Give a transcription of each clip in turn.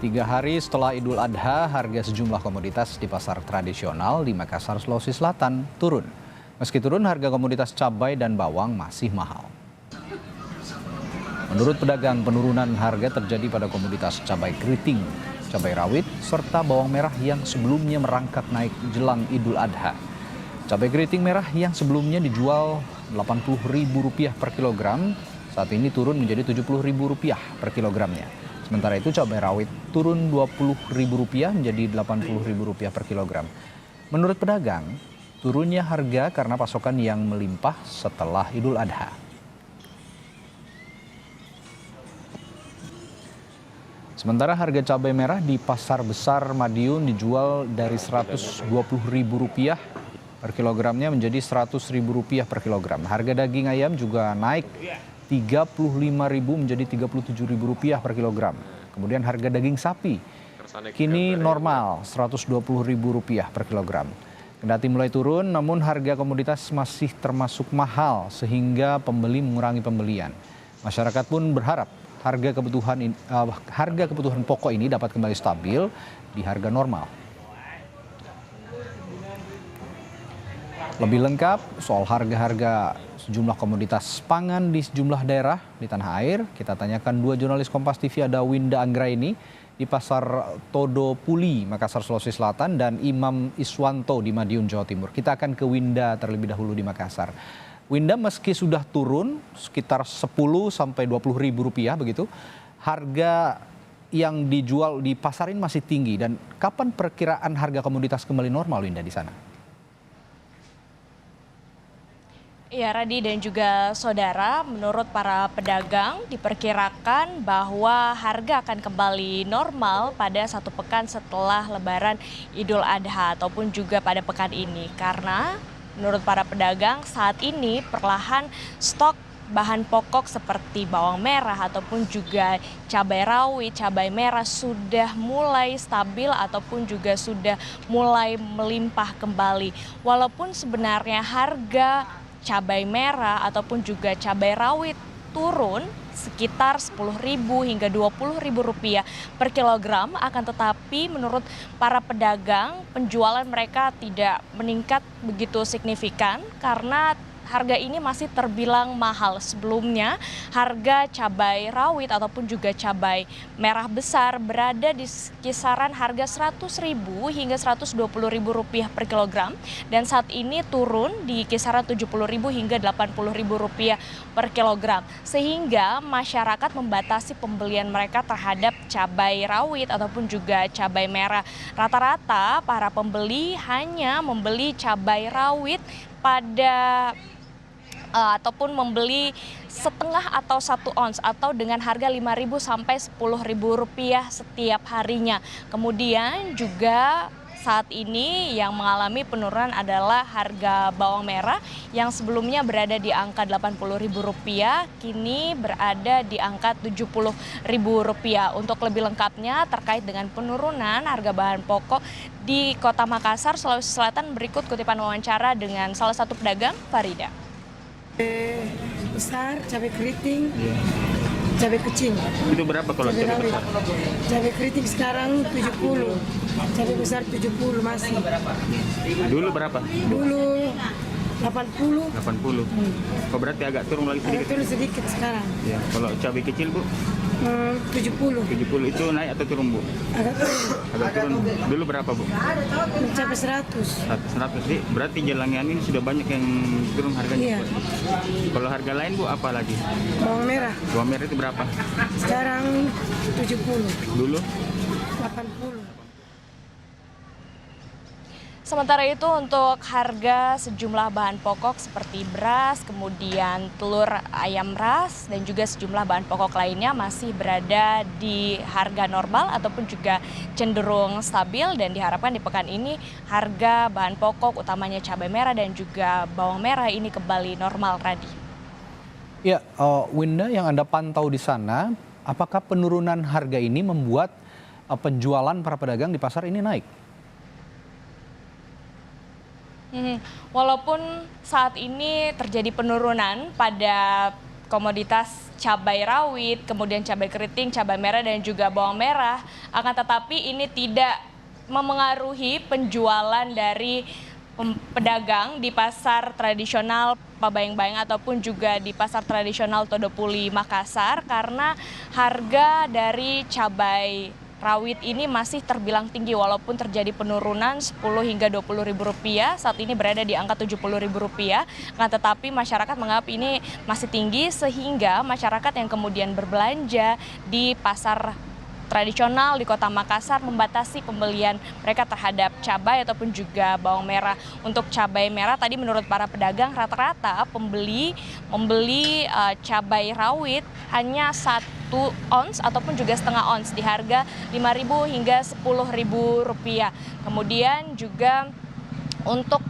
3 hari setelah Idul Adha, harga sejumlah komoditas di pasar tradisional di Makassar, Sulawesi Selatan turun. Meski turun, harga komoditas cabai dan bawang masih mahal. Menurut pedagang, penurunan harga terjadi pada komoditas cabai keriting, cabai rawit, serta bawang merah yang sebelumnya merangkak naik jelang Idul Adha. Cabai keriting merah yang sebelumnya dijual Rp80.000 per kilogram, saat ini turun menjadi Rp70.000 per kilogramnya. Sementara itu cabai rawit turun Rp20.000 menjadi Rp80.000 per kilogram. Menurut pedagang, turunnya harga karena pasokan yang melimpah setelah Idul Adha. Sementara harga cabai merah di Pasar Besar Madiun dijual dari Rp120.000 per kilogramnya menjadi Rp100.000 per kilogram. Harga daging ayam juga naik Rp35.000 menjadi Rp37.000 per kilogram. Kemudian harga daging sapi kini normal Rp120.000 per kilogram. Kendati mulai turun, namun harga komoditas masih termasuk mahal sehingga pembeli mengurangi pembelian. Masyarakat pun berharap harga kebutuhan pokok ini dapat kembali stabil di harga normal. Lebih lengkap soal harga-harga sejumlah komoditas pangan di sejumlah daerah di tanah air, kita tanyakan dua jurnalis Kompas TV, ada Winda Anggraini di Pasar Todo Puli, Makassar, Sulawesi Selatan, dan Imam Iswanto di Madiun, Jawa Timur. Kita akan ke Winda terlebih dahulu di Makassar. Winda, meski sudah turun sekitar 10 sampai 20 ribu rupiah begitu, harga yang dijual di pasar ini masih tinggi, dan kapan perkiraan harga komoditas kembali normal, Winda, di sana? Ya, Radi dan juga saudara, menurut para pedagang diperkirakan bahwa harga akan kembali normal pada 1 pekan setelah Lebaran Idul Adha ataupun juga pada pekan ini. Karena menurut para pedagang saat ini perlahan stok bahan pokok seperti bawang merah ataupun juga cabai rawit, cabai merah sudah mulai stabil ataupun juga sudah mulai melimpah kembali. Walaupun sebenarnya harga cabai merah ataupun juga cabai rawit turun sekitar Rp10.000 hingga Rp20.000 per kilogram, akan tetapi menurut para pedagang penjualan mereka tidak meningkat begitu signifikan karena harga ini masih terbilang mahal. Sebelumnya harga cabai rawit ataupun juga cabai merah besar berada di kisaran harga Rp100.000 hingga Rp120.000 per kilogram, dan saat ini turun di kisaran Rp70.000 hingga Rp80.000 per kilogram, sehingga masyarakat membatasi pembelian mereka terhadap cabai rawit ataupun juga cabai merah. Rata-rata para pembeli hanya membeli cabai rawit ataupun membeli setengah atau 1 ons atau dengan harga Rp5.000 sampai Rp10.000 setiap harinya. Kemudian juga saat ini yang mengalami penurunan adalah harga bawang merah yang sebelumnya berada di angka Rp80.000, kini berada di angka Rp70.000. Untuk lebih lengkapnya terkait dengan penurunan harga bahan pokok di Kota Makassar, Sulawesi Selatan, berikut kutipan wawancara dengan salah satu pedagang, Farida. Besar, cabai keriting, cabai kecil. Itu berapa kalau cabai besar? Cabai keriting sekarang 70, cabai besar 70 masih. Dulu berapa? Dulu 80. 80. Oh, berarti agak turun lagi sedikit. Turun sedikit sekarang. Ya, kalau cabai kecil, Bu? 70. 70 itu naik atau turun, Bu? Agak turun. Agak turun. Dulu berapa, Bu? Mencapai 100. 100 sih. Berarti jelangan ini sudah banyak yang turun harganya. Iya. Kalau harga lain, Bu, apa lagi? Bawang merah. Bawang merah itu berapa? Sekarang 70. Dulu 80. Sementara itu untuk harga sejumlah bahan pokok seperti beras, kemudian telur ayam ras, dan juga sejumlah bahan pokok lainnya masih berada di harga normal ataupun juga cenderung stabil, dan diharapkan di pekan ini harga bahan pokok utamanya cabai merah dan juga bawang merah ini kembali normal, Radi. Ya, Winda, yang Anda pantau di sana, apakah penurunan harga ini membuat penjualan para pedagang di pasar ini naik? Walaupun saat ini terjadi penurunan pada komoditas cabai rawit, kemudian cabai keriting, cabai merah dan juga bawang merah. Akan tetapi ini tidak memengaruhi penjualan dari pedagang di pasar tradisional Pabayang-Bayang ataupun juga di pasar tradisional Todopuli Makassar karena harga dari cabai rawit ini masih terbilang tinggi walaupun terjadi penurunan 10 hingga 20 ribu rupiah, saat ini berada di angka 70 ribu rupiah, tetapi masyarakat menganggap ini masih tinggi sehingga masyarakat yang kemudian berbelanja di pasar tradisional di Kota Makassar membatasi pembelian mereka terhadap cabai ataupun juga bawang merah. Untuk cabai merah tadi menurut para pedagang rata-rata pembeli membeli cabai rawit hanya 1 ons ataupun juga setengah ons di harga Rp5.000 hingga Rp10.000. Kemudian juga untuk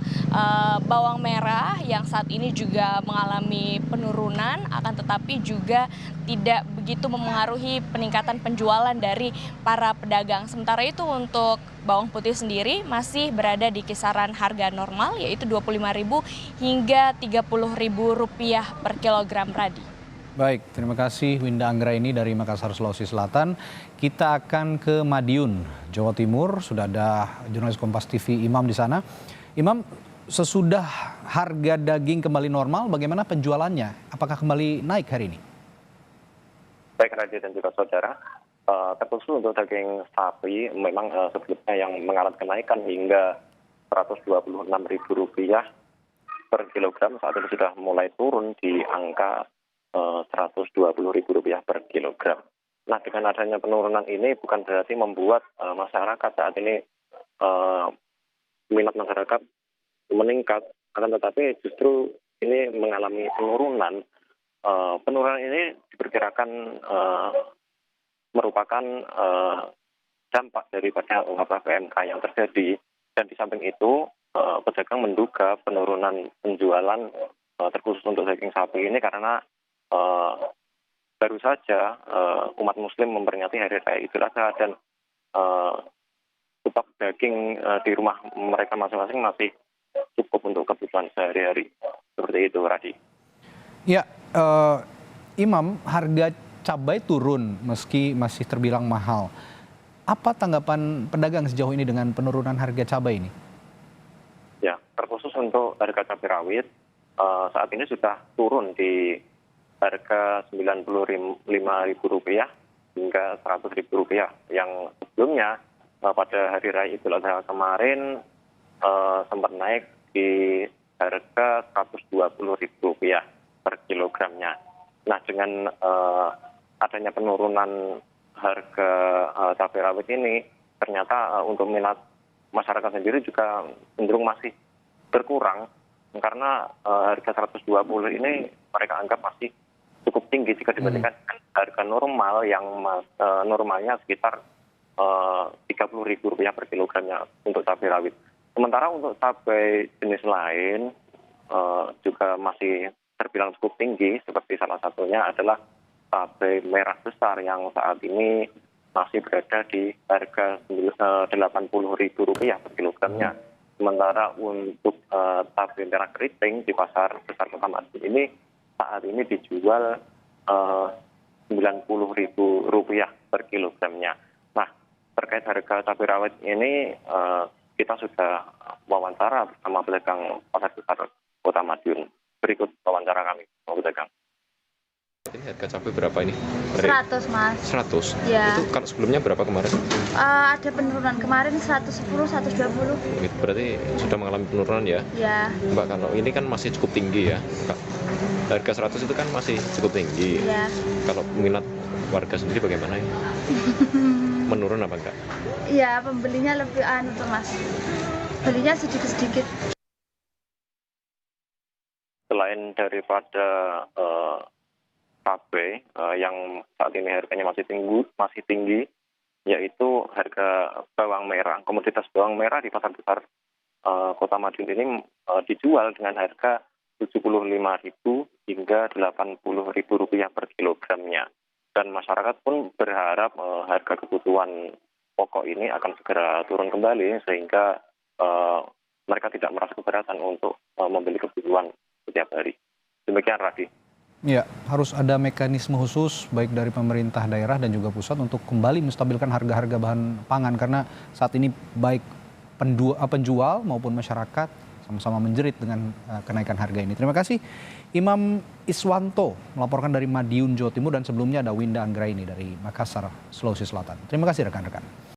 bawang merah yang saat ini juga mengalami penurunan, akan tetapi juga tidak begitu memengaruhi peningkatan penjualan dari para pedagang. Sementara itu untuk bawang putih sendiri masih berada di kisaran harga normal yaitu Rp25.000 hingga Rp30.000 per kilogram, Radi. Baik, terima kasih Winda Anggraini dari Makassar, Sulawesi Selatan. Kita akan ke Madiun, Jawa Timur. Sudah ada jurnalis Kompas TV Imam di sana. Imam, sesudah harga daging kembali normal, bagaimana penjualannya? Apakah kembali naik hari ini? Baik, Radit dan juga saudara, terkhusus untuk daging sapi memang sebelumnya yang mengalami kenaikan hingga Rp126.000 per kilogram, saat ini sudah mulai turun di angka Rp120.000 per kilogram. Nah, dengan adanya penurunan ini bukan berarti membuat masyarakat saat ini minat masyarakat meningkat, akan tetapi justru ini mengalami penurunan. Penurunan ini diperkirakan merupakan dampak daripada wabah PMK yang terjadi, dan di samping itu pedagang menduga penurunan penjualan terkhusus untuk daging sapi ini karena baru saja umat muslim memperingati hari raya Idul Adha dan stok daging di rumah mereka masing-masing masih cukup untuk kebutuhan sehari-hari. Seperti itu, Radi. Ya, Imam, harga cabai turun meski masih terbilang mahal. Apa tanggapan pedagang sejauh ini dengan penurunan harga cabai ini? Ya, terkhusus untuk harga cabai rawit, saat ini sudah turun di harga Rp95.000 hingga Rp100.000 yang sebelumnya pada hari raya Idul Adha kemarin sempat naik di harga Rp120.000 per kilogramnya. Nah, dengan adanya penurunan harga cabai rawit ini, ternyata untuk minat masyarakat sendiri juga cenderung masih berkurang karena harga 120 ini mereka anggap masih cukup tinggi jika dibandingkan dengan harga normal yang normalnya sekitar Rp30.000 per kilogramnya untuk cabai rawit. Sementara untuk cabai jenis lain juga masih terbilang cukup tinggi, seperti salah satunya adalah cabai merah besar yang saat ini masih berada di harga Rp80.000 per kilogramnya. Sementara untuk cabai merah keriting di pasar besar Kota Madiun ini saat ini dijual Rp90.000 per kilogramnya. Nah, terkait harga cabai rawit ini kita sudah wawancara bersama pedagang pasar besar Kota Madiun. Berikut wawancara kami sama pedagang. Ini harga cabai berapa ini? 100, Mas. 100? Ya. Itu kalau sebelumnya berapa kemarin? Ada penurunan kemarin 110, 120. Berarti sudah mengalami penurunan ya? Ya. Mbak, kalau ini kan masih cukup tinggi ya, Kak. Harga 100 itu kan masih cukup tinggi. Ya. Kalau minat warga sendiri bagaimana ya? Menurun apa enggak? Iya, pembelinya lebih tuh, Mas. Belinya sedikit-sedikit. Selain daripada cabai yang saat ini harganya masih tinggi, yaitu harga bawang merah. Komoditas bawang merah di pasar besar Kota Madiun ini dijual dengan harga Rp75.000 hingga Rp80.000 per kilogramnya. Dan masyarakat pun berharap harga kebutuhan pokok ini akan segera turun kembali sehingga mereka tidak merasa keberatan untuk membeli kebutuhan setiap hari. Demikian, Radi. Ya, harus ada mekanisme khusus baik dari pemerintah daerah dan juga pusat untuk kembali menstabilkan harga-harga bahan pangan karena saat ini baik penjual maupun masyarakat sama-sama menjerit dengan kenaikan harga ini. Terima kasih Imam Iswanto melaporkan dari Madiun, Jawa Timur, dan sebelumnya ada Winda Anggraini dari Makassar, Sulawesi Selatan. Terima kasih rekan-rekan.